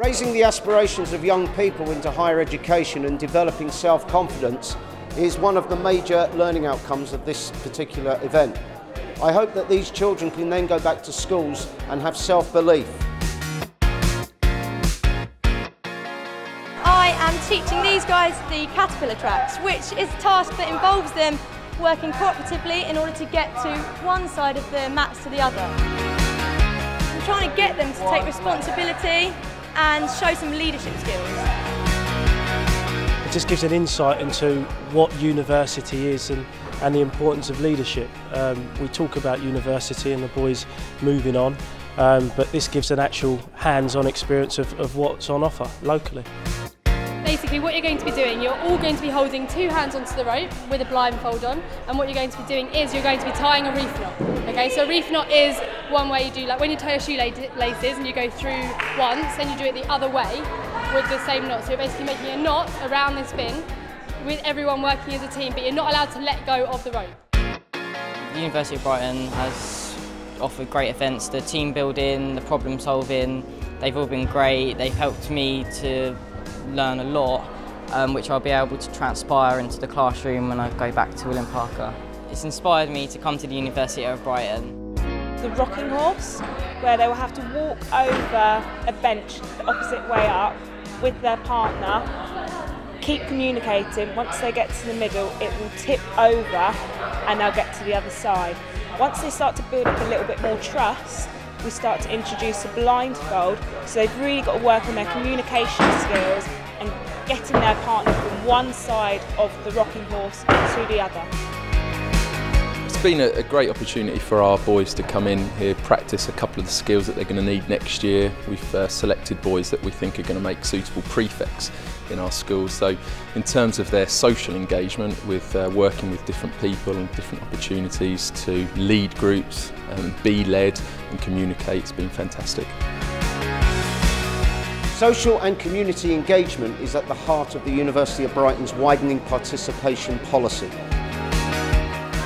Raising the aspirations of young people into higher education and developing self-confidence is one of the major learning outcomes of this particular event. I hope that these children can then go back to schools and have self-belief. I am teaching these guys the caterpillar tracks, which is a task that involves them working cooperatively in order to get to one side of the mats to the other. I'm trying to get them to take responsibility and show some leadership skills. It just gives an insight into what university is and the importance of leadership. We talk about university and the boys moving on, but this gives an actual hands-on experience of what's on offer locally. Basically what you're going to be doing, you're all going to be holding two hands onto the rope with a blindfold on, and what you're going to be doing is you're going to be tying a reef knot. Okay, so a reef knot is one way you do, like when you tie your shoelaces and you go through once and you do it the other way with the same knot. So you're basically making a knot around this bin with everyone working as a team, but you're not allowed to let go of the rope. The University of Brighton has offered great events, the team building, the problem solving, they've all been great. They've helped me to learn a lot, which I'll be able to transpire into the classroom when I go back to William Parker. It's inspired me to come to the University of Brighton. The rocking horse, where they will have to walk over a bench the opposite way up with their partner, keep communicating. Once they get to the middle, it will tip over and they'll get to the other side. Once they start to build up a little bit more trust, we start to introduce a blindfold, so they've really got to work on their communication skills and getting their partner from one side of the rocking horse to the other. It's been a great opportunity for our boys to come in here, practice a couple of the skills that they're going to need next year. We've selected boys that we think are going to make suitable prefects in our schools. So in terms of their social engagement with working with different people and different opportunities to lead groups and be led and communicate, it's been fantastic. Social and community engagement is at the heart of the University of Brighton's widening participation policy.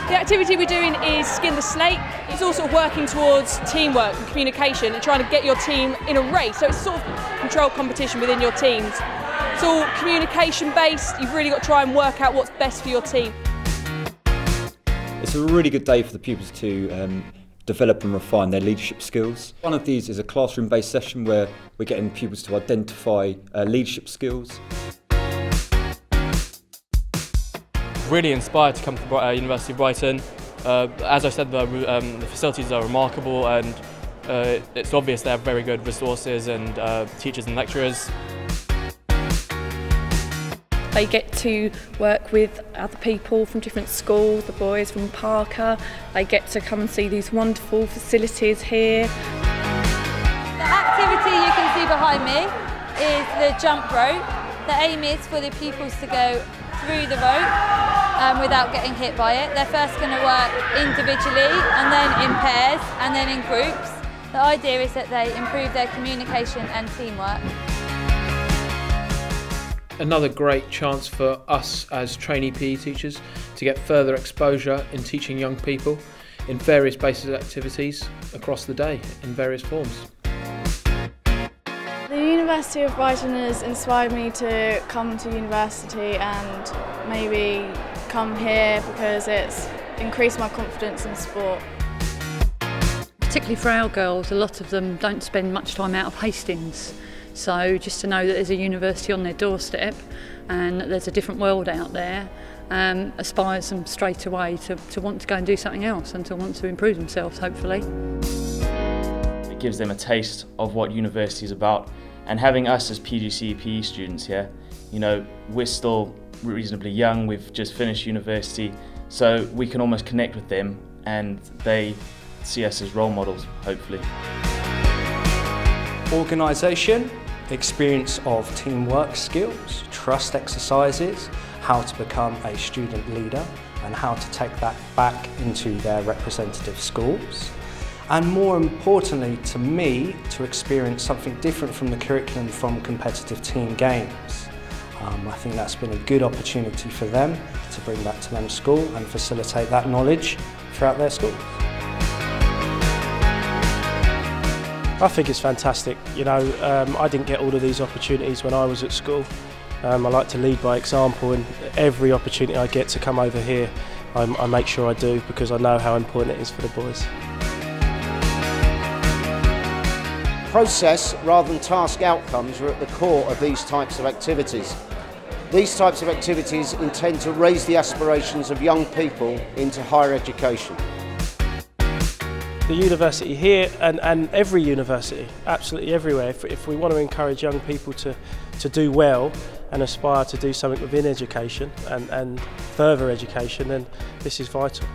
The activity we're doing is Skin the Snake. It's also working towards teamwork and communication and trying to get your team in a race. So it's sort of controlled competition within your teams. It's all communication based. You've really got to try and work out what's best for your team. It's a really good day for the pupils to develop and refine their leadership skills. One of these is a classroom based session where we're getting pupils to identify leadership skills. Really inspired to come to University of Brighton. As I said, the facilities are remarkable, and it's obvious they have very good resources and teachers and lecturers. They get to work with other people from different schools, the boys from Parker. They get to come and see these wonderful facilities here. The activity you can see behind me is the jump rope. The aim is for the pupils to go through the rope without getting hit by it. They're first going to work individually and then in pairs and then in groups. The idea is that they improve their communication and teamwork. Another great chance for us as trainee PE teachers to get further exposure in teaching young people in various basic activities across the day in various forms. The University of Brighton has inspired me to come to university and maybe come here because it's increased my confidence in sport. Particularly for our girls, a lot of them don't spend much time out of Hastings. So just to know that there's a university on their doorstep and that there's a different world out there inspires them straight away to want to go and do something else and to want to improve themselves, hopefully. It gives them a taste of what university is about, and having us as PGCE PE students here, you know, we're still reasonably young, we've just finished university, so we can almost connect with them and they see us as role models, hopefully. Organisation, experience of teamwork skills, trust exercises, how to become a student leader and how to take that back into their representative schools. And more importantly to me, to experience something different from the curriculum from competitive team games. I think that's been a good opportunity for them to bring back to them school and facilitate that knowledge throughout their schools. I think it's fantastic. You know, I didn't get all of these opportunities when I was at school. I like to lead by example, and every opportunity I get to come over here, I make sure I do, because I know how important it is for the boys. Process rather than task outcomes are at the core of these types of activities. These types of activities intend to raise the aspirations of young people into higher education. The university here, and every university, absolutely everywhere, if we want to encourage young people to do well and aspire to do something within education and further education, then this is vital.